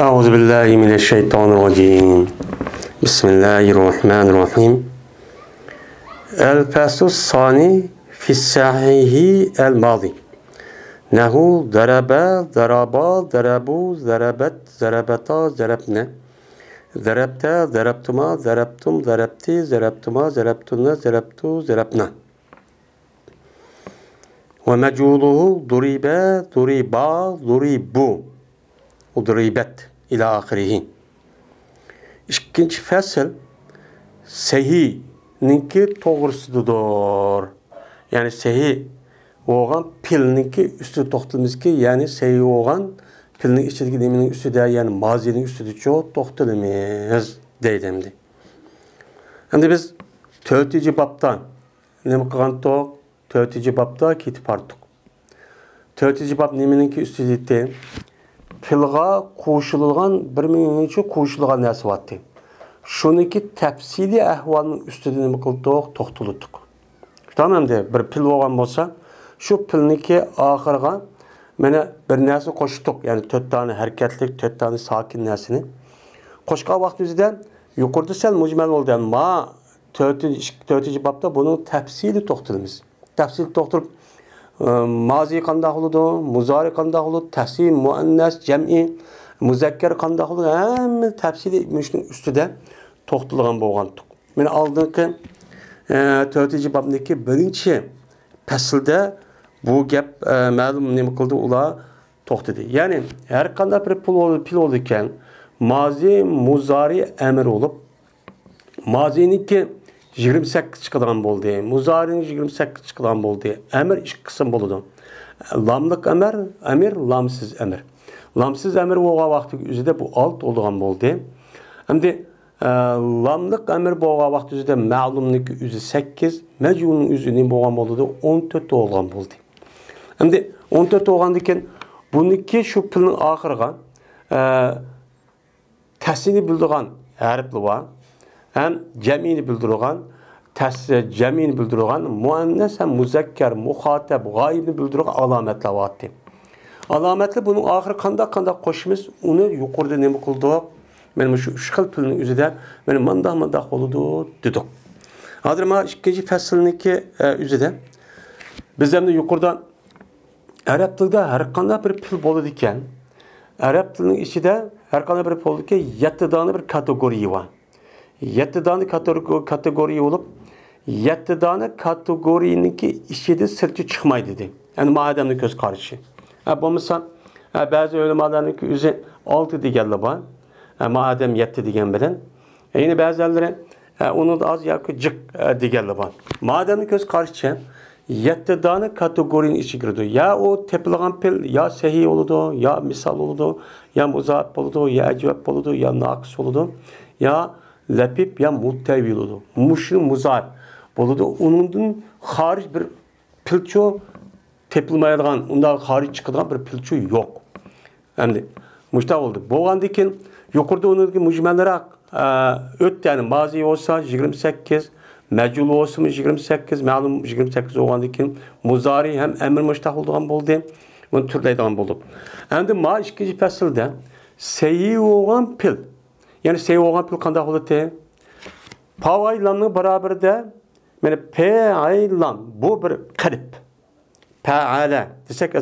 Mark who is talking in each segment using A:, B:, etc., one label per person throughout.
A: أعوذ بالله من الشيطان الرجيم بسم الله الرحمن الرحيم الفصل الثاني في الصحيح الماضي نحو ضرب ضربا ضربوا ضربت ضربتا ضربنا ضربت ضربتما ضربتم ضربتي ضربتما ضربتن ضربتو ضربنا ومجهوله ضرب ضربا ضربوا udribet ila ahirihi. İkinci fasıl sehininki toğrusudur. Yani sehi oğan pilninki üstü toxtılmızki yani sehi oğan pilnin içindeki deminin üstüde yani mazinin üstüde çok toxtılmız deydimdi. Şimdi biz 4. babdan ne kıgantık? 4. babda kitip arttık. 4. bab neminki üstüde Pilga qo'shilgan bir mingcha qo'shilgan narsa bo'pti. Shuniki tafsiliy ahvolning ustida nima qildik? To'xtaldik. Tamamda bir pil bo'lgan bo'lsa, shu pilniki oxirga mana bir narsa qo'shdik, ya'ni 4 tane harakatlik, 4 tane sakin narsani. Qo'shgan vaqtimizda yuqorida sal mujmal bo'ldi. Ma 4-babda buning tafsili to'xtalamiz. Tafsil to'xtalib mazi qanday bo'ladi, muzari qanday bo'ladi, taslim, muannas, jam'i, muzakkar qanday bo'ladi, hamma tafsili shuning ustida to'xtalgan bo'lgandik. Mana oldingi 4-babdagi birinchi faslda bu gap ma'lum nima qildi, ular to'xtadi. Ya'ni har qanday bir pil bo'ldi ekan, mazi, muzari, amr bo'lib, maziniki 28 çıkıdan boldu. Muzari'nin 28 çıkıdan boldu. Emir iş kısım boludu. Lamlık emir, lamsız emir. Lamsız emir boğa vakti üzerinde bu alt olduğun boldu. Hem de lamlık emir boğa vakti üzerinde ma'lumlik üzü 8, mecunun üzünün boğan boldu 14 olduğun boldu. Hem de 14 olduğun diken bununki şu pilin ahırgan tesini bildiğin harfli var. Hem cemini bildiren, cemini bildiren, muannes hem muzakker, muhateb, gayibini bildiren alametler vardı. Alametler bunun ahir kanda koşumuz, onu yukarıda ne mi kıldık? Benim şu şıkıl pilinin üzerinde, benim mandah oldu dedik. Adırma ikinci fasılındaki üzerinde, biz hem de yukarıda Arap dilde her kanda bir pil bolu diken, Arap dilinin içinde her kanda bir pil bolu diken, 7 tane bir kategori var. 7 tane kategori olup 7 tane kategorininki içinde sırtı çıkmaydı dedi. Yani mademli göz karşı. Bu misal bazı ölemalarınki üzeri 6 digerli var. Madem 7 digen bilen. Yine bazıları onun da az yakı cık digerli var. Mademli göz karşı 7 tane kategorinin içi girdi. Ya o tepilgan pil ya sehi oldu, ya misal oldu, ya muzat oldu, ya ecvab oldu, ya nakıs oldu, ya lepip ya muttevil oldu. Muşlu muzar oldu. Onun hariç bir pilço tepilmayalgan, ondan hariç çıkılan bir pilço yok. Hem de muşta oldu. Boğandikin yukarıda onun mücmellere öt yani mazi olsa 28, mecul olsa 28, malum 28 oğandikin muzari hem emir muşta olduğun oldu. Onu türleyden bulduk. Hem de ma ikinci fasılda seyi olan pil. Yani seyi olan pil kanda oldu. Pavaylanın beraberinde yani pe'aylan bu bir kalip. Pe'ala desek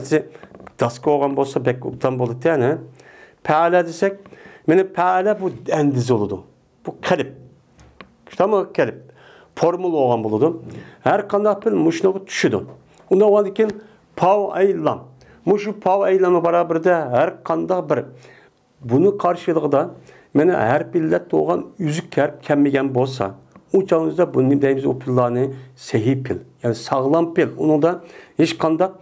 A: daskı olan olsa bekuptan oldu yani. Pe'ala desek yani pe'ala bu endiz oldu. Bu kalip. İşte ama kalip. Formül olan oldu. Her kanda pil muşnağı düşüdü. Onda o diken pavaylan. Muşu pavaylanın beraberinde her kanda bir. Bunu karşılığı Mene her pillet doğan yüzük harp kemmigen bolsa, o çağınızda bunun deyimiz o pillarını sehi pil, yani sağlam pil. Onu da hiç kanda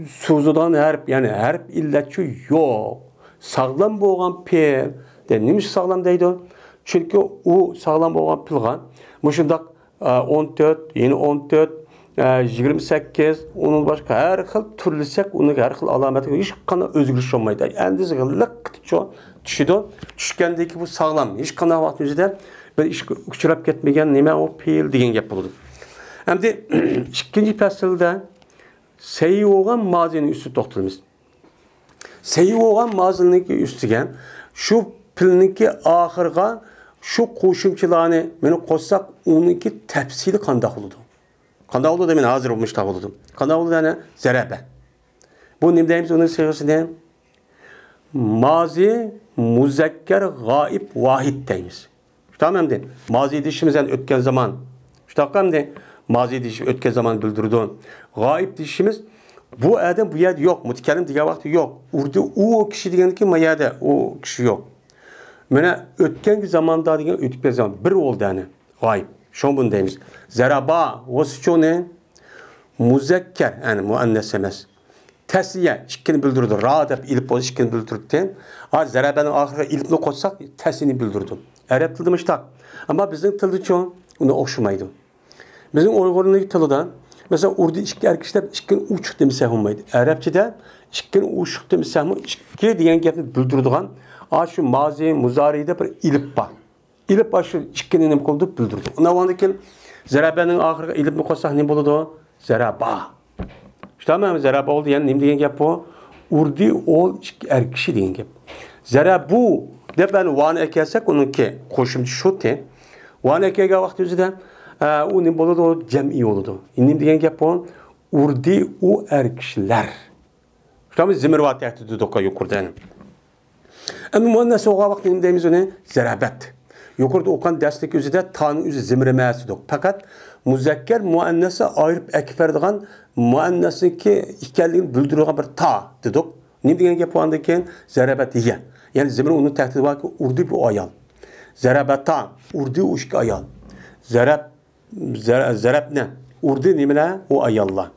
A: suzudan harp, yani harp illetçi yok. Sağlam boğan pil, de neymiş sağlam deydi o? Çünkü o sağlam boğan pilgan, muşundak 14, yeni 14, 28, onun başka her xil türlüsek, onun her xil alameti hiç kanda özgürlüş olmaydı. Endisi lık çok düşüdü. Düşkendeki bu sağlam. Hiç kana vaktimizde bir iş uçurap ketmegen neme o pil degen gap buldu. Hem de ikinci fasılda seyi olan mazinin üstü toxtalımız. Seyi olan mazılınki üstügen, şu pilninki ahırga, şu koşumçılarını beni koysak, onunki tepsili kandak oldu. Kandak oldu da ben hazır olmuş da oldu. Kandak oldu da ne? Zerebe. Bu ne deyimiz onun sevgisi ne? Mazi, muzekker, gaib, vahid deyimiz. Tamam mı? Mazi dişimizden ötken zaman. Tamam mı? Mazi dişi ötken zaman bildirdi. Gaib dişimiz bu adam bu yerde yok. Mutkellim diye vakti yok. Urdu o kişi diyen ki mayada o kişi yok. Mene ötken zamanda diyen ötken zaman bir oldu yani. Gaib. Şu bunu deyimiz. Zeraba o şu ne? Muzekker yani muannes emez. Tesliye işkini bildirdi. Rahat ilip o işkini bildirdi. Zerabenin ahire ilipini koysak tesini bildirdi. Arap tildi mıştak. Ama bizim tildi çoğun onu okşumaydı. Bizim Uygur'un tılıdan mesela urdu işki erkişler işkin uçuk demese olmaydı. Arapçada işkin uçuk demese olmaydı. İşki diyen gepini bildirdiğin şu mazi, muzari'de bir ilip var. İlip var şu işkinin ne oldu bildirdi. Ona vandaki zerabenin ahire ilipini koysak ne buldu? Zeraba. Tamam mı? Zeraba oldu yani ne diyen gep bu? Urdu ol erkişi diyen gep. Zerabu de ben van ekelsek onunki koşumcu şu te. Van ekege vakti yüzüden o ne buldu o cem'i oldu. İndim diyen gep bu urdu o erkişler. Tamam zimirvat yahtı doka yukarıdan. Ama muannas oğa vakti ne deyimiz ne? Zerabet. Yukarıda okan derslik yüzüde tanı yüzü zimiremesi dok. Fakat muzekker muannası ayırıp ekferdiğin muannasın ki ikelliğini bildirdiğin bir ta dedik. Ne diyen gep bu andaki zerabet diye. Yani zemir onun tehdidi var ki urdu bu ayal. Zerabeta urdu uşki ayal. Zerab ne? Urdu nimine o ayallah.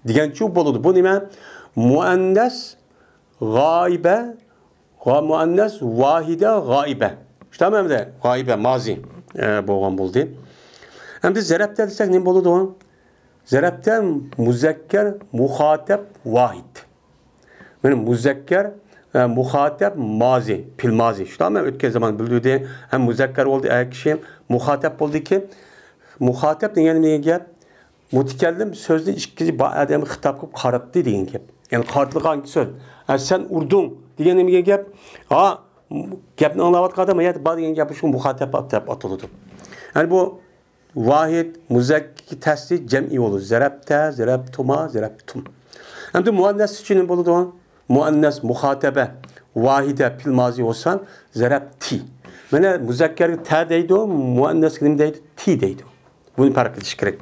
A: Diyen çok boludu. Bu nime? Muannes gaibe muannes vahide gaibe. Tamam mı? Gaibe mazi. Boğan buldu. Hem de zerabte desek ne boludu o? Zerabte muzekker muhatep vahid. Yani muzekker muhatep mazi, pil mazi. Tamam mı? Ötken zaman bildiği hem muzekker oldu her kişi muhatep oldu ki muhatep yani ne gep? Mutkellim sözlü işkici adamı hitap kılıp karıttı diyen gep. Yani kartlık hangi söz? Yani sen urdun diyen ne gep? Gepni anlavat kadar ya bazı diyen gep şu muhatep atıldı. Yani bu vahid, muzekker tesli cem'i olur. Zerabte, zerabtuma, zerabtum. Hem de muannes için ne buldu? Muannes, muhatebe, vahide, pil mazi olsan zerabti. Mene muzekker te deydi o, muannes kim deydi? Ti deydi o. Bunu fark ediş gerek.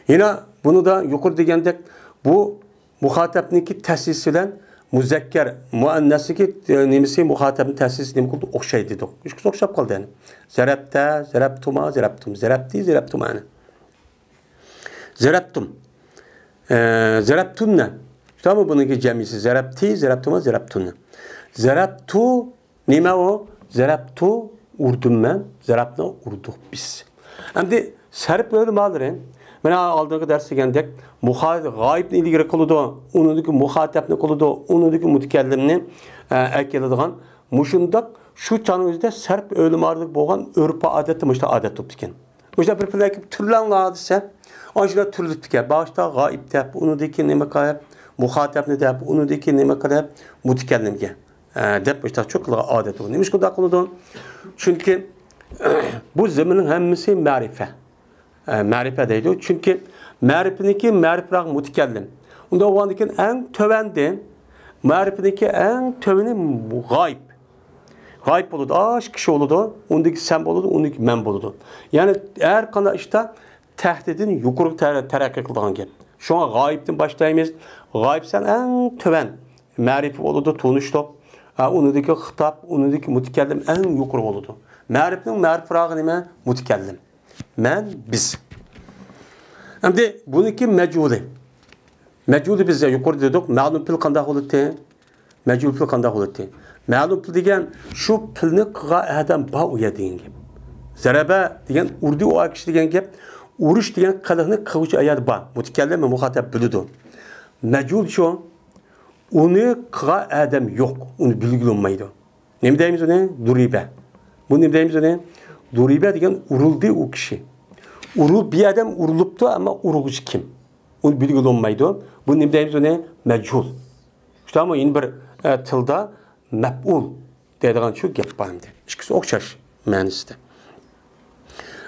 A: Yine bunu da yukarı degende bu muhatebniki tesisiyle muzekker, muannesi ki nemisi muhatebnin tesisi nem oldu? Okşay dedi o. Üç okşap kaldı yani. Zerabte, zerabtuma, zerabtum. Zerabti, zerabtum yani. Zerabtum. Zerabtun ne? Tamam bununki cemisi zerabti, zerabtuma, zerabtun. Zerabtu nime o? Zerabtu urdum ben, zerabna urduk biz. Hem de serp böyle malırın. Ben aldığım dersi geldik. Gayb ile ilgili koludu, onundaki muhatep ne koludu, onundaki mutkellimni ekelediğin. Muşundak şu tanımızda serp ölüm ardık boğan örpa adeti işte adet toptiken. İşte bir filaki türlenle hadise. Ancak türlü tike. Başta gayb tep, onundaki neme kayıp. Muhatep ne deyip, onu de ki neme kadar mutkellimge. Deyip işte çok adet o. Neymiş kadar konuda? Çünkü bu zeminin hemmisi marife. Marife deydi. Çünkü marifindeki marifrak mutkellim. Onda o andaki en tövendi. Marifindeki en töveni gayb. Gayb oldu. Aş kişi oldu. Ondaki sen oldu, ondaki men oldu. Yani eğer kana işte tehdidin yukarı terakki kıldığı gibi. Şu an gayipten başlayımız. Gayb sen en töven. Marife oldu, tunuştu. Ondaki hitap, ondaki mutkellim en yukarı oldu. Marifinin marifrağı nime? Mutkellim. Men, biz. Hem de bununki meculi. Meculi bizde yukarı dedik. Ma'lum pil kandak oldu. Mecul pil kandak oldu. Ma'lum pil degen şu pilni kığa ba uya deyin gibi. Zerebe degen urdu o akışı degen gibi. Uruş degen kalıhını kıvıcı ayad ba. Mutkellim ve muhatap bildu. Mecul şu onu kığa adam yok. Onu bilgili olmaydı. Ne mi deyimiz o ne? Duribe. Bu ne deyimiz o ne? Duribe degen uruldu o kişi. Bir adam uruluptu ama uruğucu kim? Onu bilgili olmaydı. Bu ne deyimiz o ne? Mecul. İşte ama yine bir tilda mef'ul deydigan şu gap var endi. İkisi o'xshash ma'nosida.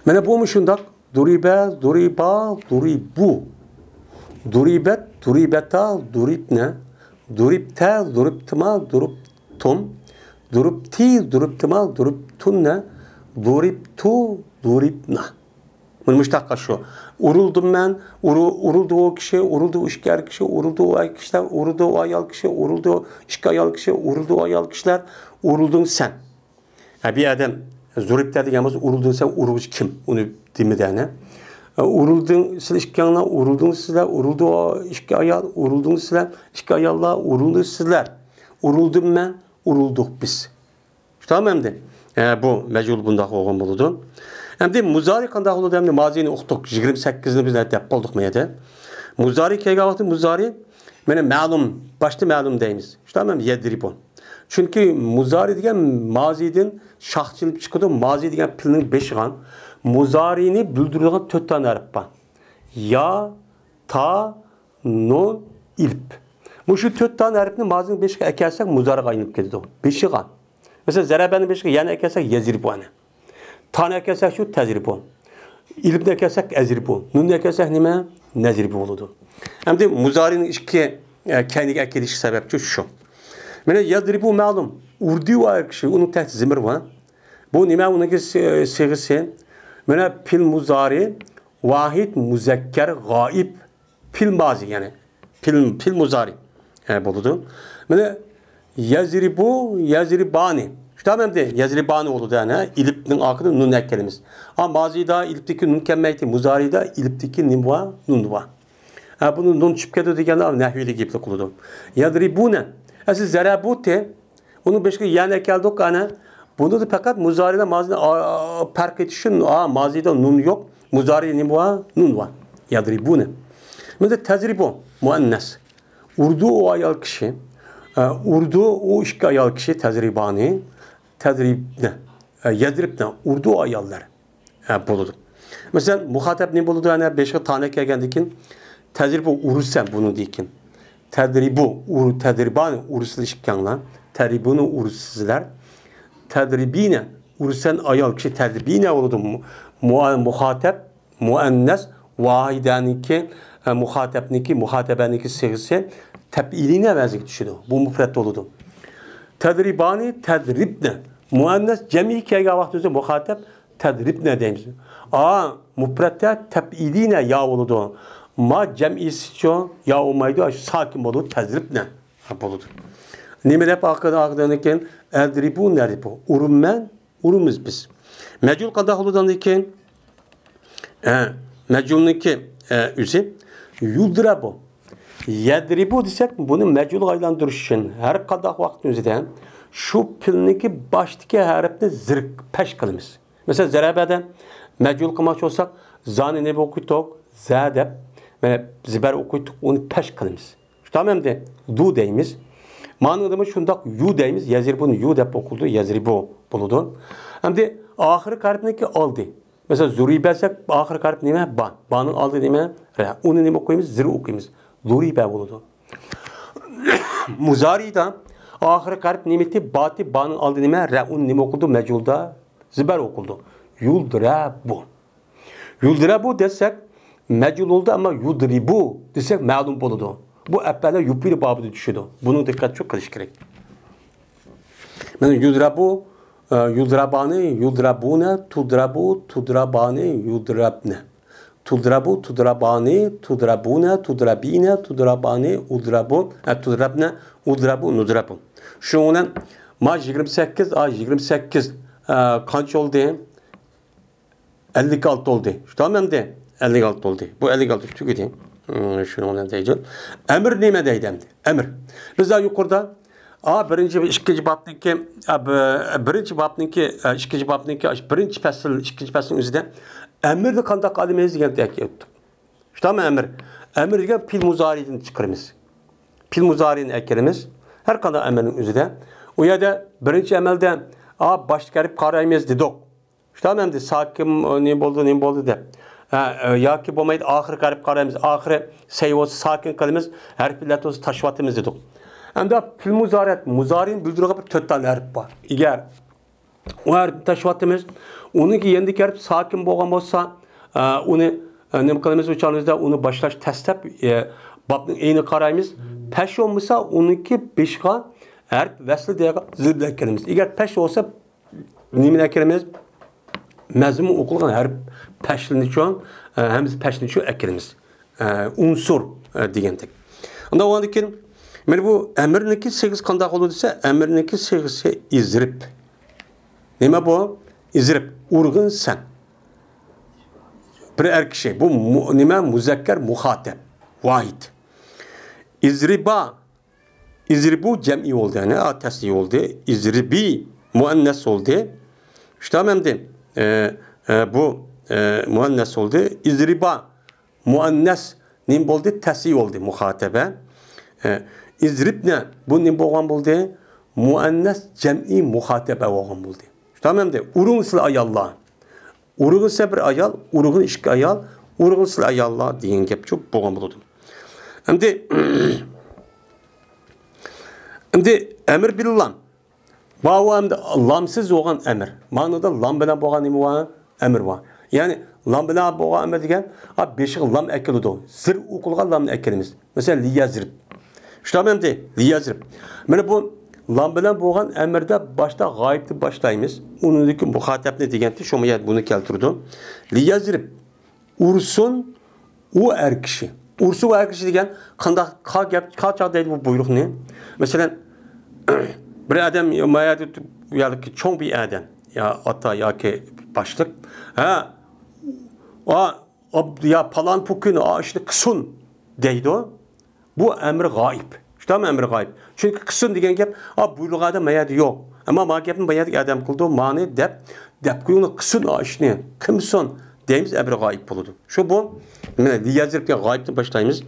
A: Mana bu shundoq duriba, duriba, duribu. Duribet, duribeta, duribne. Duripte, duriptima, duriptum. Duripti, duriptima, duriptunne. Duriptu, duripna. Bunu müştakka şu. Uruldum ben, uruldu o kişi, uruldu o işgal kişi, uruldu o ay kişiler, uruldu o ayal kişi, uruldu o işgal kişi, uruldu o ayal kişiler, uruldun sen. Yani bir adam zuripte diyemez, uruldun sen, uruluş kim? Onu demeden. Uruldun sizler işgalına, uruldun sizler, uruldu o işgal ayal, uruldun sizler, işgal ayallar, uruldu sizler. Uruldum ben, urulduk biz. Tamam mı? Bu mecbur bunda olgan buludu. Hem de muzari qanday oldu hem de mazini uqtuq 28'ni biz deb bolduq meyde. Muzari kelgan vaqtda muzari mana ma'lum, başta ma'lum deymiz. Tamam mı? Yedribun. Çünkü muzari degan mazidin şahçılıp chiqadi. Mazi degan pilning beshigan. Muzarini bildiradigan 4 tane harf bor. Ya, ta, nun, ilp. Bu şu 4 tane harfni mazinin beshiga ekersak muzariga aylanib ketadi. Beshigan. Mesela zarabenin beshiga yana ekersak yezribun. Tane ekersek şu tezribun. İlip ekersek ezribun. Nun ekersek nime? Nezribun oldu. Hem de muzarinin iki kendine ekeliş sebepçi şu. Mene yadribu malum. Urdu var kişi. Onun teht zimir var. Bu nime onun ki sigisi. Mene pil muzari. Vahid muzekker gaib. Pil mazi yani. Pil muzari. Buludu. Mene yazribu yazribani. Tamam de yazribani oldu yani ilipnin akıdı nun ekkelimiz. Ama mazida ilipteki nun kemmeyti muzarida ilipteki nimva nun var. Bunu nun çıpkedo diyenler nehvili gibi kuludu. Yadribune. Asıl zarabute onun başka yan ekeldik ana. Bunu da fakat muzarida mazida fark etişin mazida nun yok. Muzari nimva nun var. Yadribune. Mesela tezribun muannes. Urdu o ayal kişi. Urdu o işki ayal kişi tezribani. Tedribne, yedribne, urdu ayallar buludu. Mesela muhatap ne buludu? Yani 5 tane kelgendikin tedribu urusen bunu dikin. Tedribu, tedriban uruslaşıkkanlar, tedribunu urusizler. Tedribine, urusen ayal kişi tedribine buludu. Muhatap, muannes, vahidaniki, muhatapniki, muhatabeniki sigisi teb'iline benzik düşüdü. Bu müfret buludu. Tedribani tedribne. Muannes cemi kega vaxtında muhatap tedribne deyimiz. Müfrette teb'idine ya oludu. Ma cem'isi ço ya olmaydı. Sakin bolu tedribne boludu. Nimelep akıdanıken edribu neribu. Urummen urumuz biz. Mecul kadah oludan iken meculunki üzi yudrabu. Yedribu desek bunu mecul aylandırış için her kadar vaktin üzerinden şu pilniki baştaki harfini zırk peş kılımız. Mesela zerabeden mecul kımaç olsak zani ne okuytuk zadep ve ziber okuytuk onu peş kılımız. Tamam de du deyimiz. Manadımız şundak yu deyimiz. Yazribunu yu dep okuldu. Yazribu buludu. Hem de ahırı harfindeki aldı. Mesela zuribesek ahırı harf neyme? Ban. Banın aldı neyme? Re. Onu neyme okuyumuz? Zırı okuyumuz. Zuribe buludu. Muzari'da ahırı harf nimeti bati banın aldı neyme? Re. Onu neyme okuldu? Meculda ziber okuldu. Yuldrabu. Yuldrabu desek mecul oldu ama yudribu desek ma'lum buludu. Bu evvela yupili babı düşüdü. Bunun dikkat çok kılış gerek. Yani yudrabu, yudrabani, yudrabune, tudrabu, tudrabani, yudrabne. Tudrabu, tudrabani, tudrabune, tudrabine, tudrabani, udrabu, tudrabne, udrabu, nudrabu. Şu onun maj 28, ay 28 kaç oldu? 56 oldu. Tamam de 56 oldu. Bu 56 tükedi. Şunu ona diyeceğim. Emir nime deydi? Emir. Biz daha yukarıda birinci babniki ikinci babniki birinci fasıl ikinci fasılın üzerinde emirde kandak alimeniz degan tek ettik. Tamam emir. Emir degan pil muzari'den çıkarımız. Pil muzari'nin ekerimiz her kandak emelin üzerinde. O yerde birinci emelde baş gelip karayımız dedik. Tamam de sakin ne boldu de. Ya ki bo'lmaydi oxiri qarib qaraymiz. Oxiri sayvos sakin qilamiz. Harflar to'si tashvatimiz dedik. Hem de fil muzaret, muzarin bildirge bir 4 tane harf var. Eğer o harf taşıvatımız, onun ki yendiki harf sakin boğan olsa, onu ne kadar uçağımızda onu başlaş testep, babın eyni karayımız, peş olmasa onunki beşga harf vesli diye zilbile kelimiz. Eğer peş olsa nimine kelimiz mezmun okulgan harf peşlini çoğun, hem peşlini çoğun ekelimiz. Unsur diyendik. Onda o andakin, men bu emirniki 8 qandaq olur dese, emirniki 8 izrib. Nima bu? İzrib, urgun sen. Bir erkek şey. Bu nima muzakker muhateb. Vahid. İzriba. İzribu cem'i oldu yani. Tasniye oldu. İzribi muannes oldu. İşte memdi. Bu muannes oldu. İzriba muannes nim oldu. Tasniye oldu muhatebe. İzribne bu nim boğan oldu. Muannes cem'i muhatebe boğan oldu. İşte memdi. Urun sil ayallah. Urgun bir ayal, urgun işki ayal, urgun sil ayallah diyen gep çok boğan buludum. Şimdi emir billam. Bağı hem de lamsız olan emir. Manada lam bilen boğan emir var. Yani lam bilen boğan emir degen, beşik lam ekilidir. Zir ukulga lam ekilimiz. Mesela liyazrib. İşte memdi, liyazrib. Mesela bu lam bilen boğan emirde başta gayipti başlayımız. Onundaki muhatep ne degenti? Şomayet bunu keltirdim. Liyazrib. Ursun o erkişi. Ursu o erkişi degen kaç adaydı bu buyruk ne? Mesela bir adam mayat ya ki çok bir adam ya ata ya ki başlık ha ya falan pukun işte kısun deydi o. Bu emir gayip. İşte mi emir gayip? Çünkü kısun degen gep buyruğa da mayat yok. Ama magepin mayat adam kıldı mani dep kuyunu kısun işte kimson deyimiz emir gayip buludu. Şu bu liyazrib diye gayipten başlayımız.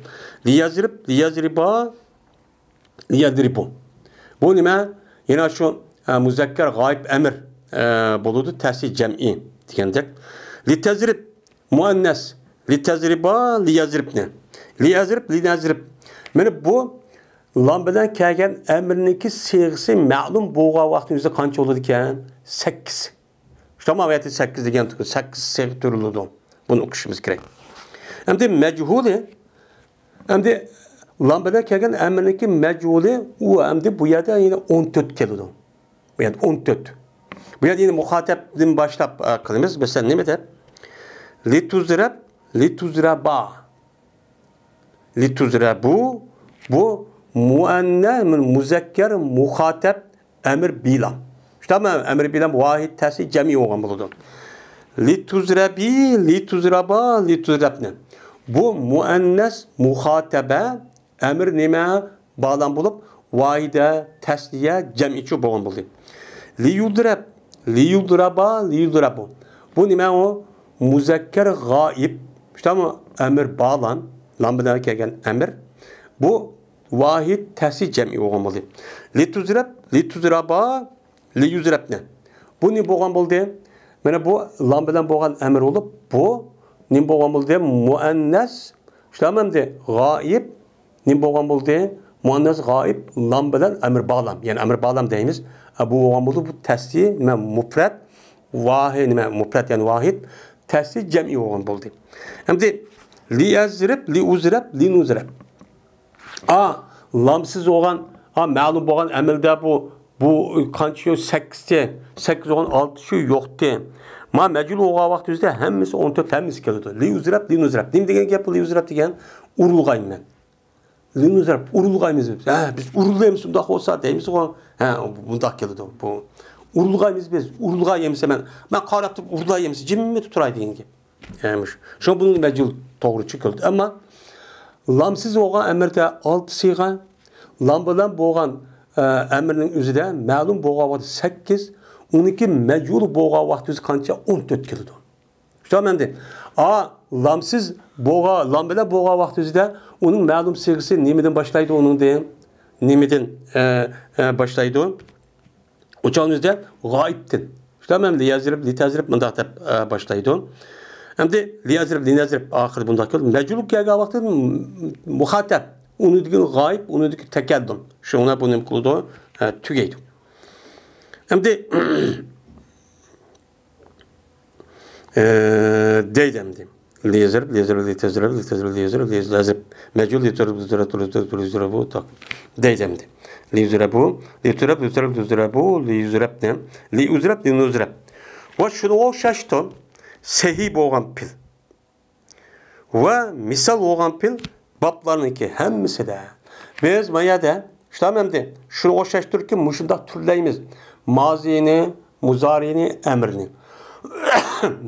A: Liyazriba liyadribu. Bu nime? Yine şu muzakker gayb emir buludu. Tersi cem'i diyendik. Litezrib muannes. Litezriba liyazribne. Liyazrib liyazrib. Yani bu lambeden kelgen emrindeki sigisi ma'lum boğa vaktimizde kança oldu diken 8. İşte ama ayeti 8 diyen 8 sigi türlüdü. Bunu okuşumuz gerek. Hem de mechulü hem de lambada kelgen emrindeki mechulü o hem de bu yerde yine 14 kelidi. Bu yerde 14. Bu yerde yine muhatebden başlap kılımız. Mesela ne mi? Lituzrab, lituzraba. Lituzrabu bu muanne muzakker muhateb emir bilam. İşte ama emir bilam vahid tasi cemi olan buludu. Lituzrabi, lituzraba, lituzrabne. Bu muannes muhatebe emir nime bağlan bulup vahide tesliye cem'i boğan buldu. Liyudrab, liyudraba, liyudrabu. Bu nime o muzakker gaib. İşte ama emir bağlan. Lambada kelgen emir. Bu vahid tesi cem'i olmalı. Lituzrab, lituzraba, liyuzrabne. Bu ne boğan buldu? Mana bu lambadan boğan emir olup bu ne boğan buldu? Muannes. İşte gaib ne boğan buldu? Muannes gaib lambadan emir bağlam. Yani emir bağlam deyimiz. Bu boğan buldu bu tesi mufrad vahid mufrad yani vahid tesi cem'i olmalı buldu. Hem de liyazrib, liuzrab, linuzrab. Lamsız olan, ma'lum olan emelde bu kançıyor 8 olan 6 şu yoktu. Ma mecul oğa vaxtımızda hemmisi 14 hemmisi keldi. Liuzrab, linuzrab. Nim degen gap liuzrab degen urulgayım ben. Linuzrab urulgaymız biz. Biz urulgayımız undaq olsa deyimiz o. Bundaq keldi bu. Urulgaymız biz. Urulgayımız ben qaraptım urulgaymız cimmi tuturay degen gap. Şu bunun mecul doğru çıkıldı. Ama lamsız olan emirde 6 siga, lambadan boğan emirinin üzerinde ma'lum boğa vakti 8, 12 mecul boğa vakti kança 14 kilidi. İşte ben de lamsız boğa, lambadan boğa vakti üzerinde onun ma'lum sigisi nimeden başlaydı onun diye. Nimeden başlaydı. Uçağın üzerinde gaiptin. İşte ben de yazırıp, litazırıp mındaqda başlaydı. Hem de liyazrib, linazrib ahir bunda kıl. Mecluk gelga vakti muhateb unudgil g'oyib, unudgil takaddum. Shuna buni nima qiladi? Tugaydi. Endi deydi. Lezer mecul bu tak. Deydi. Li ve şunu o şaştı sahih boğan pil. Ve misal boğan pil bablarınki hemmisi de. Biz mayada işte şunu o şaştır ki muşunda türleyimiz. Mazini, muzarini, emrini.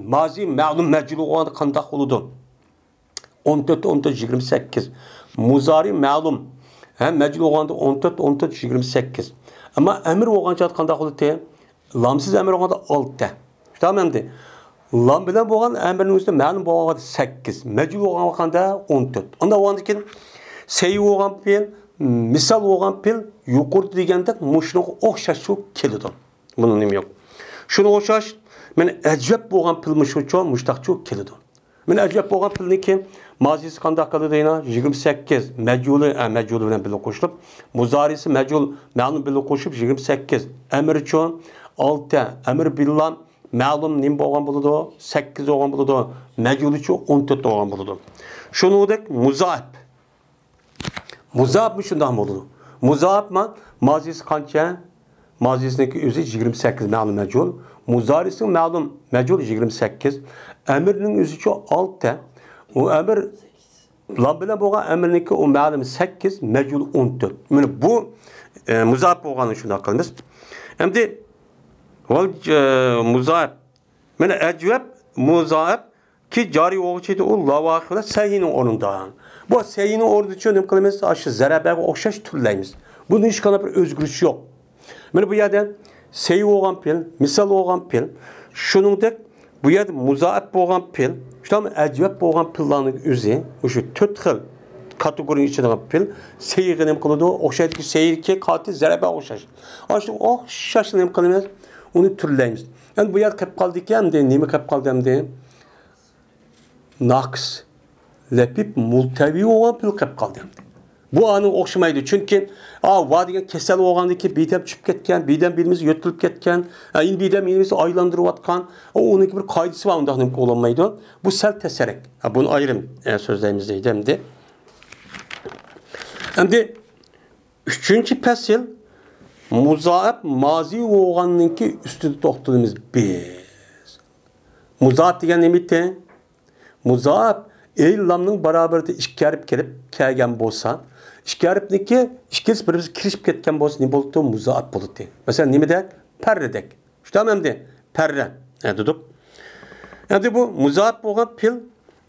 A: Mazi ma'lum meclu olan kandak oludu. 14-28. Muzari ma'lum. Hem meclu olan 14-28. Ama emir olan çat kandak oludu. Lamsiz emir olan 6. Tamam de. Lam bilen boğan emrinin üstünde ma'lum boğan 8. Meclu olan vakanda 14. Onda o andakin seyi boğan pil, misal boğan pil yukarıda degende muşunu okşaşı kelidi. Bunun nemi yok. Şunu okşaş, men ecep boğan pilmiş uçu muştakçı kelidi. Men ecep boğan pilini ki mazisi kandak kalı deyina 28. Meculu bilen bil okuşulup, muzarisi mecul ma'lum bil okuşup 28. Emir için 6. Emir billan ma'lum nim boğan buludu, 8 boğan buludu, mecul için 14 boğan buludu. Şunu dek muzaib. Muzaib mi şundan buludu? Muzaib ma mazisi kança? Mazisindeki özü 28 ma'lum mecul. Muzarisi ma'lum mecul 28. Emirinin özü 6. O emir lan bilen boğan emirindeki o ma'lum 8, mecul 14. Yani bu muzaib boğanın şundan kılımız. Hem de muzaib. Yani ecveb muzaib ki cari oğuçıydı o lavakıla seyinin onundan. Bu seyinin ordu için ne kılımız? Aşı zerabeye okşaş türleyimiz. Bunun hiç kadar bir özgürlük yok. Yani bu yerden seyi oğan pil, misal oğan pil, şunun da bu yerde muzaib oğan pil, işte ama ecveb oğan pillanın üzü, şu 4 xil kategorinin içinde pil, seyi ne kılıyordu? Okşaydı ki seyi ki katil zerabeye okşaş. Aşı okşaş ne kılımız? Onu türleyimiz. Yani bu yer kap kaldı ki hem de nemi kap kaldı hem de naks, lepip, multevi oğan pil kap kaldı hem de. Bu anı okşamaydı. Çünkü vadigen kesel oğandı ki bidem çıkıp ketken, bidem bilimiz yötülüp ketken, in bidem bilimiz aylandırıp atkan, onun gibi bir kaydısı var ondan olanmaydı. Bu sel teserek. Bunu ayrım sözlerimizde hem de. Hem de 3. pesil muzaib mazi oğanınki üstünde toxtadığımız biz. Muzaib degen nemite? Muzaib lamның baraberinde işkarip kelip kelgen bolsa, işkaripniki işkes birimiz kirişip ketken bolsa ne boldu? Muzaib boldu. Mesela nemede? Perredek. İşte hem de perre. Dedik. Yani bu muzaib boğan pil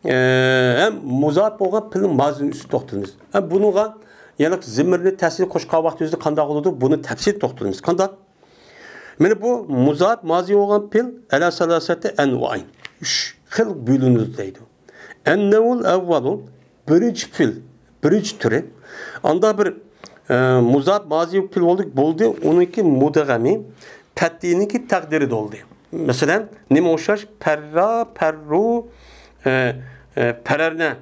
A: hem muzaib boğan pilin mazinin üstü toxtadığımız. Hem bununla yani zimirli tesiri koşka vakti özde kandak olurdu. Bunu tefsir toxtadığımız. Kandak. Yani bu muzaib mazi boğan pil ala salasati envayn. 3 xil bölünüzdeydi. Ennevul evvalu birinci pil, birinci türü. Anda bir muzaib mazi pil oldu. Onunki mudagami, tatdininki takdiri de oldu. Mesela nime oşaş? Perra, perru, pererne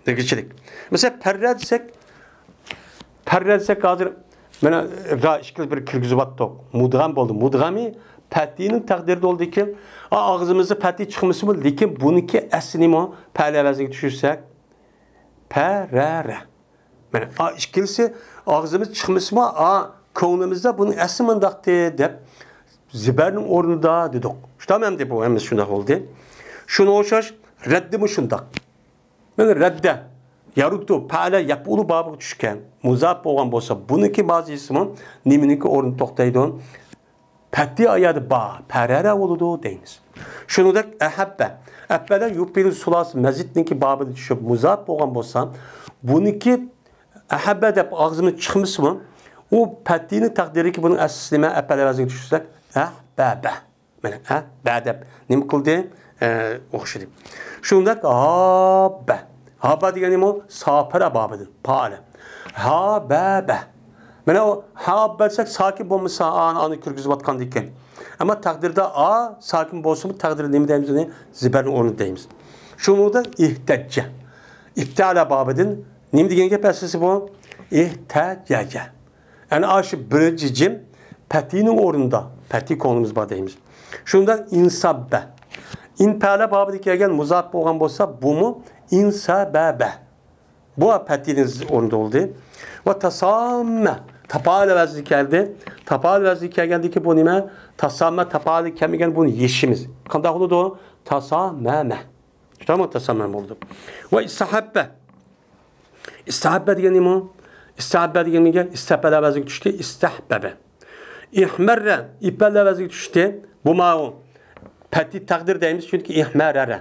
A: de geçirik. Mesela perra desek hazır bana işkil bir kirgizubat tok. Mudagam oldu. Mudagami patinin takdirde oldu ki ağzımızda pati çıkması mı? Lakin bununki esni mi? Perlevazine düşürsek perere. Yani işkilse ağzımız çıkması mı? Koğunumuzda bunun esni mındaktı deyip ziberinin ornunda dedik. İşte hem de bu hem de şundak oldu. Şunu oşaş reddi mi şundak? Yani redde. Yaruktu pala yapılı babı düşken muzaib olan bolsa bununki bazı ismi niminiki ornu toxtaydı. Patti ayadı ba perere oludu deyimiz. Şunu da ehabbe. Ebbele yupbilu sulas mezitninki babı düşüp muzaib olan bolsa bununki ehabbe deyip ağzımın çıkmış mı? O pattinin takdiri ki bunun eslime ebbele vazine düşürsek ehbebe. Yani ehbebe. Nim kıldı? Okşadı. Şunu da habbe. Habbe diyenim o sapara babıdır. Paale. Habebe. Yani o habbe desek sakin olmasa anı kürgüzü batkan diken. Ama takdirde sakin olsa mı takdirde nemi deyimiz ne? Ziberin onu deyimiz. Şunu da ihtecce. İptala babıdın Nima degan gap asli bu? İhtacaca. Yani aşı birinci cim patining o'rnida, pati konumuz bor deymiz. Shundan insabba. İnpala babida kelgan muzaf bo'lgan bo'lsa, bumi insababa. Bu patinin o'rnida oldu. Ve tasamma. Tapal vazni keldi. Tapal vazni kelgandiki bu nima? Tasamma tapal kelmagan bunu yeshimiz. Qanday bo'ldi o? Tasammama. Tamam tasammama oldu. Ve istahabba. İstahabba degan nima? İstahabba degan nega? Istahbala vaziga tushdi, istahbaba. İhmarra ipalla vaziga tushdi. Bu ma'u pati taqdir deymiz chunki ihmarara.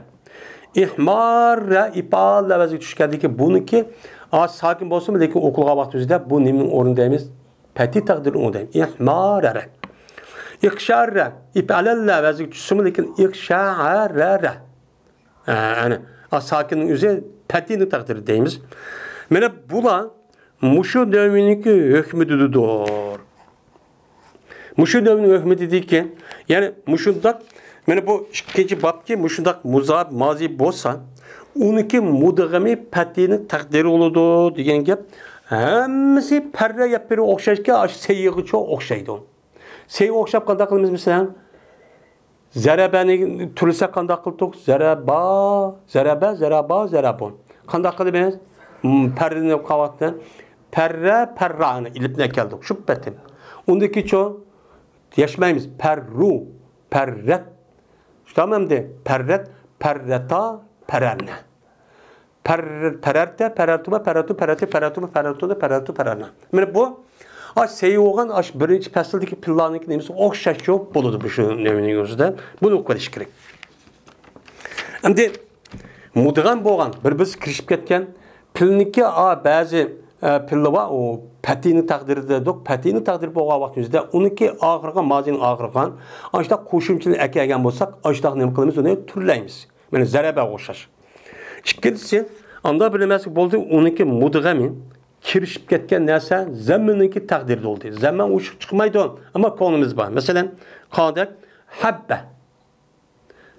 A: İhmarra ipalla vaziga tushgandiki buniki az sakin bo'lsin lekin o'qilgan vaqt o'zida bu nimaning o'rnida deymiz? Pati taqdir o'rnida. İhmarara. İqsharra ipalla vaziga tushsin lekin iqsharara. Ana az sakinning o'zi patining taqdiri deymiz. Mana bular muşu dövrününki hükmüdüdür. Muşu dövrünün hükmüdüdür ki, yani muşundak, yani bu ikinci bab ki muşundak muzab mazi bolsa, onunki mudgami patinin takdiri oludu diyen gap, hemmisi perre yapırı okşayışki aş seyiği çok okşaydı. Seyiği okşap kanda kılımız mesela, zerabeni türlüse kanda kıldık, zerabon. Kanda kılımız, perrenin kavatını, perra'nı ilipne geldik. Şüphetim. Ondaki çoğu yaşmayımız. Perret. Tamam de. Perreta, pererne. Pererte, pererna. Yani bu aş seyi olan aş birinci pesildeki pillanlık neymiş? Okşaş yok buludu bu şu nevinin gözüde. Bunu okuyalım gerek. Şimdi mudgan boğan bir biz kirişip ketken pilniki bazı pilli var o patini takdiri dedik. Patini takdiri boğan vaktimizde onunki ağırgan, mazinin ağırgan. Aşta koşumçılığı ekleyen bolsak aşta ne kılımız onu türleyimiz. Yani zerebe okşaş. İkincisi anda bilemezlik oldu onunki mudgamin kirişip ketken neyse zemmindeki takdirde oldu. Zemmin uçuk çıkmaydı ama konumuz var. Mesela kadak habbe.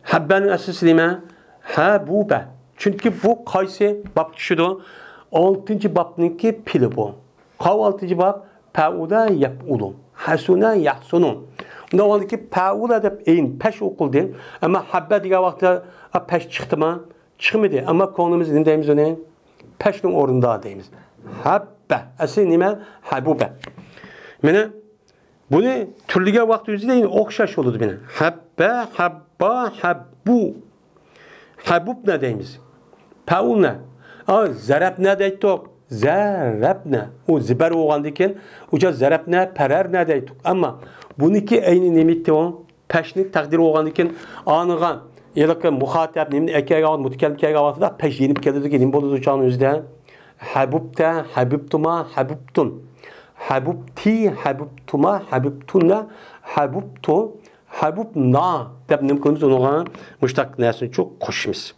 A: Habbenin esası neyme? Habube. Çünkü bu kaysi bab düşüdü. 6. babninki pili bu. Kav 6. bab pa'uda yap'ulun. Hasuna yahsunun. Onda oldaki pa'uda dep eyin peş okuldu. Ama habbe diye vakti peş çıktı mı? Çıkmadı. Ama konumuz ne deyimiz onu? Peşin orunda deyimiz. Habbe. Asıl nime? Habube. Mene bunu türlüge vakti yüzüyle okşaş oldu beni. Habbe, habba, habbu. Habub ne deyimiz? Paul ne? Zerab ne deydik? Zerab ne? O ziber oğandayken uca zerab ne? Perer ne deydik? Ama bununki aynı nemitti o? Peşnik takdir oğandayken anıgan yıllık muhatap nemin ekeye ağın mutekellim ekeye ağatı da peş yenip gelirdi ki nem boldu uçağın özde Habubta, habubtuma, habubtun Habubti, habubtuma, habubtunna Habubtu, habubna dep nem kılımız onuğa müştak nesini çok koşumuz.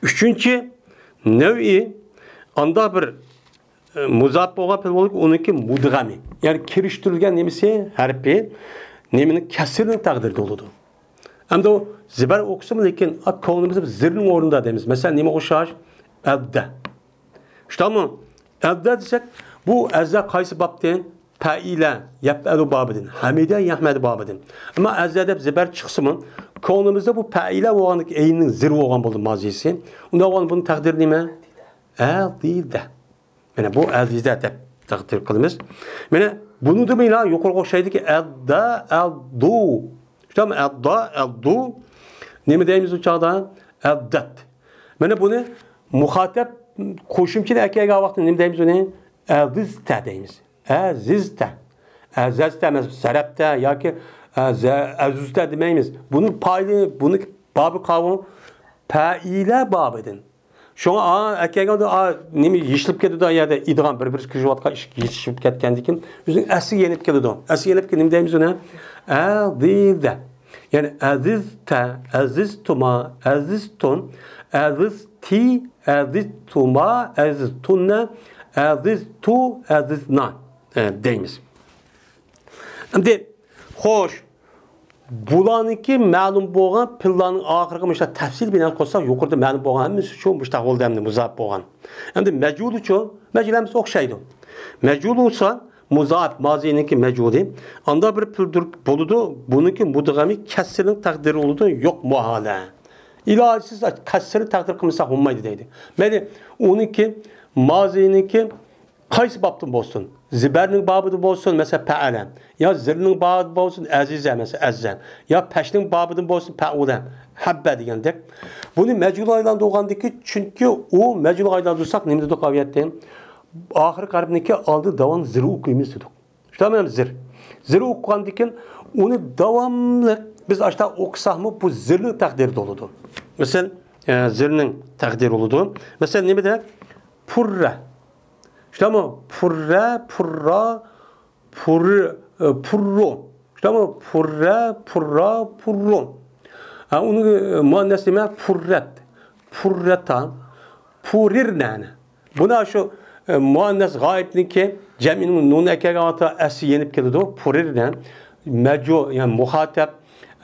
A: Üçüncü nevi anda bir muzat boğa pelvolik onunki mudgami. Yani kiriştirilgen nemisi harfi neminin kesirinin takdirde oludu. Hem de o ziber okusum lekin konumuzda zirnin orunda demiz. Mesela neme koşar? Elde. İşte ama elde desek bu ezze kaysı babden Pa'ile yap'elu babedin. Hamide yahmed babedin. Ama ezze'de ziber çıksımın konumuzda bu pa'ile oğanlık eynin zirve oğan buldu mazisi. Onda oğan bunun takdir neyme? Eldide. Yani bu eldide de takdir kılımız. Yani bunu da mıyla yukarı koşaydı ki edda, eldu. İşte ama edda, eldu. Neyme deyimiz uçağda? Eddet. Yani bunu muhatap koşumçili erkeğe vakti neyme deyimiz onu? Eldizte deyimiz. Ezizte. Ezizte mesela serepte ya ki ezizte demeyimiz. Bunun paylı, bunu babı kavun pa'ile babedin. Şu an erkeğe nemi yeşilip geldi da yerde idğam bir kıjvatka yeşilip ketkendikin üzün esi yenip geldi da. Esi yenip geldi deyimiz ona ezizde. Yani ezizte, eziztuma, eziztun, ezizti, eziztuma, eziztunne, eziztu, ezizna deyimiz. Şimdi hoş bularniki ma'lum bo'lgan pillarning oxirgi mishta tafsil bilan qo'ysak, yuqorida ma'lum bo'lgan hammasi shu mishta bo'ldi hamda muzaf bo'lgan. Endi majul uchun majulamiz o'xshaydi. Majul bo'lsa muzaf moziniki majuli, anda bir pildir bo'ladi, buniki mudg'ami kasrning taqdiri bo'ladi, yo'q muhala. İlahisiz kasrni taqdir qilmasa bo'lmaydi deydi. Mayli, uniki moziniki qaysi babdan bo'lsin? Ziberning babida bo'lsin, mesela fa'ala. Ya zirning babida bo'lsin, aziza, mesela azza. Ya pashning babidan bo'lsin, fa'ula. Habba degandek. Buni majul aylanib o'g'andiki, chunki u majul aylanib dursak, nima dedik qaviyatda? Oxir qaribniki oldi davom zir o'qiymiz dedik. Tamam zir. Zir o'qigandikin uni davomli biz ashta o'qisakmi bu zirning taqdiri bo'ladi. Mesela zirning taqdiri bo'ladi. Mesela nima demak? Purra. İşte ama purra, purra, purro. İşte ama purra, purra, purro. Onun muannes demek purret. Purreta, purirnane. Buna şu muannes gayipniki ceminin nun ekegata esi yenip geldi. Purirnen. Mecu yani muhatap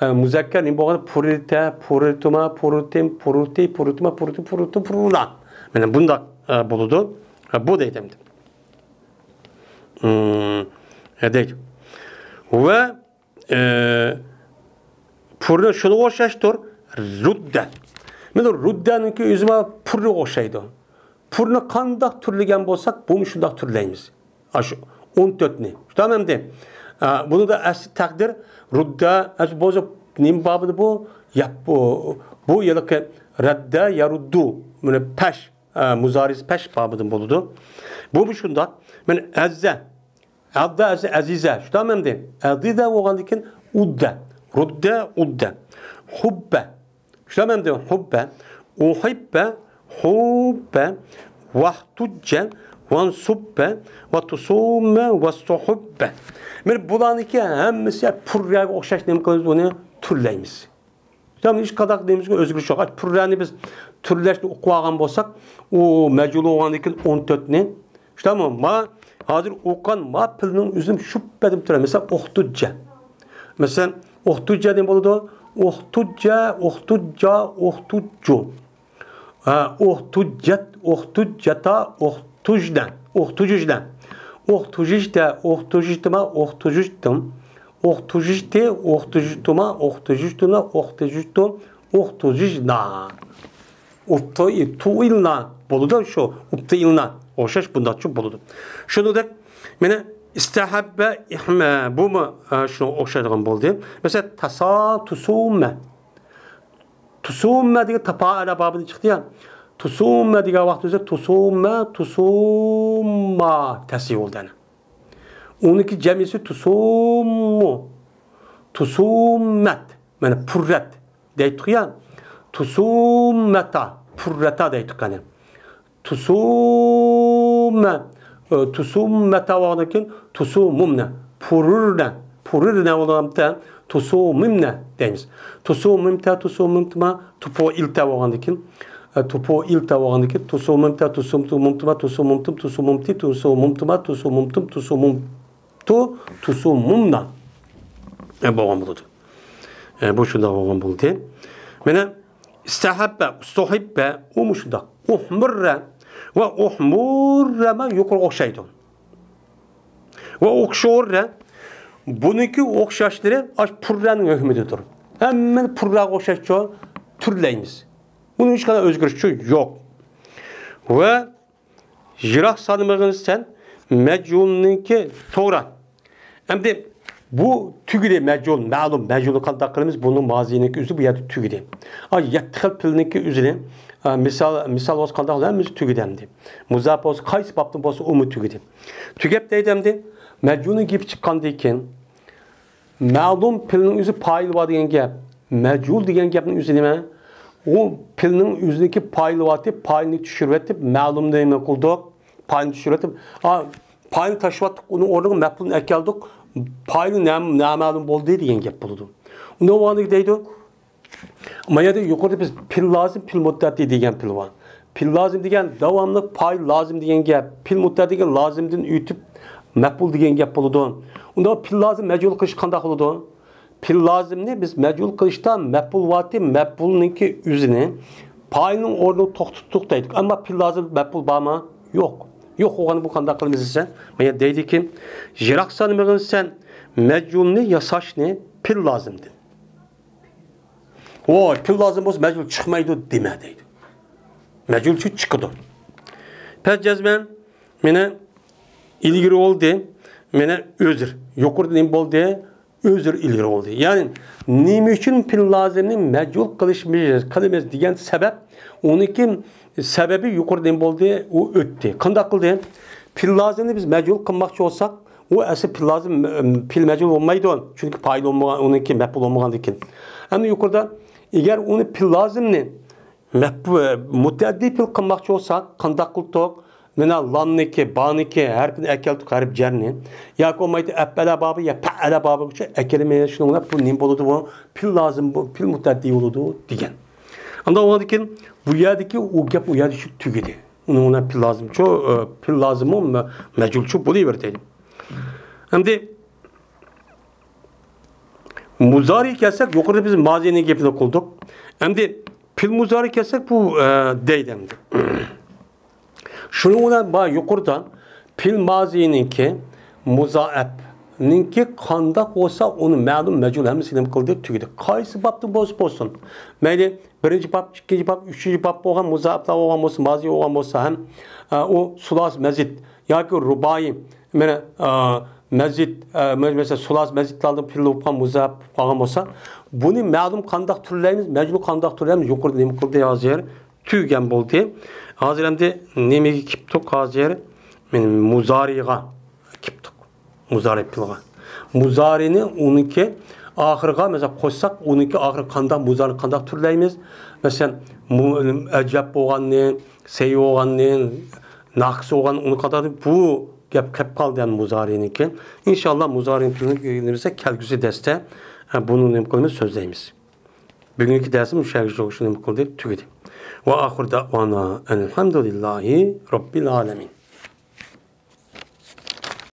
A: muzakker ne bu purirte, purirtuma, purirtim, purirti, purirtuma, purirti, purirti, purula. Yani bunda buludu. Bu da edemdi. Edeydi. Ve purna şunu oşaştır. Rudden. Mesela ruddeninki yüzüme purna oşaydı. Purna kandak türlügen bolsak, bunu şundak türleyimiz. Aşı 14'ni. Tamam de. Bunu da asli takdir. Rudda, bozu nim babını bu. Yap bu yılıkı radda yaruddu. Böyle peş. Muzariz peş babıdan buludu. Bu şunda ben azze adda azize şu tamam de adida oğandikin udda rudda udda hubbe şu tamam de hubbe uhibbe hubbe vahtucce vansubbe vatusumme vastuhubbe men bulaniki hemmisi purraga o'xshash nima qilamiz buni turlaymiz. Tamam iş kadar demiş ki özgür çok. Pürreni biz türleşti okuyan bolsak o mecul olandikin 14'ni. İşte ama hazır okuyan ma pilinin üzüm şüphedim türe. Mesela ohtudca. Mesela ohtudca ne boludu? Ohtudca, ohtudca, ohtudcu. Ohtudcat, ohtudcata, ohtujdan. Ohtujdan. Ohtujda, ohtujtuma, ohtujtum. Ohtujte, ohtujtuma, ohtujtuna, ohtujtum, ohtujna. Tuilna boludu şu. Uptilna. Oşaş bunda çok boludu. Şunu da mene istahabbe ihme bu mu şunu oşadığım boldu. Mesela tasa tusumme. Tusumme diye tapaala babını çıktı ya. Tusumme diye vaxtı tusumme tusumma tesi oldu. Onunki cemisi tusummu. Tusummet. Yani purret. Deytik ya. Tusummeta. Purreta deytik yani. Tusumme. Tusummeta vaxtı tusumumne. Pururne. Pururne olamda tusumimne deyimiz. Tusumimte, tusumimtma, tupo ilta vaxtı tupo ilta vaxtı tusumimte, tusumtumumtma, tusumumtum, tusumumti, tusumumtma, tusumumtum, tusumumna. Boğan buldu. Bu şunda boğan buldu. Mene istahabbe, ustuhibbe, umuşunda. Uhmurre ve uhmurrema yukarı okşaydı. Ve okşorre bununki okşaşları aş purranın hükmüdür. Hemen purra okşaşçı türleyimiz. Bunun hiç kadar özgürlükçü yok. Ve jirak sanımığınız sen mecununki toğra. Hem de bu tügüde mecul, ma'lum meculu kaldaklarımız bunun mazininki üzü bu yerde tügüde. Ay yattıkal pilinki üzüne misal olsun kaldaklarımız tügüde hemdi. Muzap olsun, kays babtın olsun umu tügüde. Tügep deydi hemdi. Mecunun gibi çıkkandayken ma'lum pilinin üzü paylı var diyen gap. Mecul diyen gapın üzüne o pilinin üzündeki paylı vatı payını düşürvetip ma'lum deyime kulduk. Payını düşürvetip payını taşıvattık, onu oradan meflunu ekeldik. Payını ne ma'lum bol diye diyen gap buldu. Ne o anı deydi? Ama ya da yukarıda biz pil lazım, pil muddati diyen pil var. Pil lazım diyen devamlı pay lazım diyen gap. Pil muddati diyen lazımdın ütüp meflul diyen gap buldu. Onda pil lazım mecul kış kandak oldu. pil lazımni biz mecbul kılışta mef'ul vati mef'ulninki üzini payının orada to'xtatdik. Ama pil lazım mef'ul bağma yok. Yok oğanı bu kanda kılımız ise. Maya deydi ki jirak sanmığın sen mecbulni yasaşni pil lazımdı. O pil lazım olsa mecbul çıkmaydı deme deydi. Mecbul şu çıkıdı. Pes cezmen mene ilgiri oldu. Mene özür. Yukarıda ne oldu? Özür ilgiri oldu. Yani nime için pil lazımni mecbul kılışmayız diyen sebep onunki sebebi yukarıda ne oldu? O öttü. Kanda kıldı. Pil lazımni biz mecbul kılmakçı olsak o asıl pil lazım pil mecbul olmaydı. Çünkü paylı olmayan onunki mef'ul olmayan için. Ama yukarıda eğer onu pil lazımni mutaddi pil kılmakçı olsak kanda kıldık. Mena lamniki, baniki, her bir ekeltuk harip cerni. Ya komaydı eppele babı ya pe'ele babı için ekelemeye şunu bu nim boludu bu pil lazım bu pil mutaddi oludu diyen. Anda o dikin bu yerdeki o gap o yerdeki tügedi. Ona pil lazım ço pil lazım o mecul ço buluyor verteydim. Şimdi muzari kessek yukarıda biz mazinin gepini kulduk. Şimdi pil muzari kessek bu deydemdi. Şunu ona yukarıdan pil mazininki muzaebninki kandak olsa onu ma'lum mecul hemsini kıldık tügedi. Kaysı babdı olsun. Meyli birinci bab, ikinci bab, üçüncü bab olan muzaebler olan olsa, mazi olan olsa hem o sulas mezit ya ki rubai mezit mesela sulas mezit aldım pil olan muzaeb olan olsa bunu ma'lum kandak türlerimiz, mecul kandak türlerimiz yukarıda ne kıldı yazıyor. Tüygen boldu. Hazır hem de nemegi kiptuk hazır muzariga kiptuk. Muzari pilga. Muzarini onunki ahırga mesela koysak onunki ahır kandak muzari kandak türleyimiz. Mesela ecep oğanın, sey oğanın, naqs oğanın onu kadar bu kep kaldı yani muzarininki. İnşallah muzarinin pilini gelirse kelgüsü deste bunun nemkolunu sözleyimiz. Bugünkü dersim müşahede oluşunu nemkolunu tükedi. Ve ahir da'vana enelhamdülillahi rabbil alemin.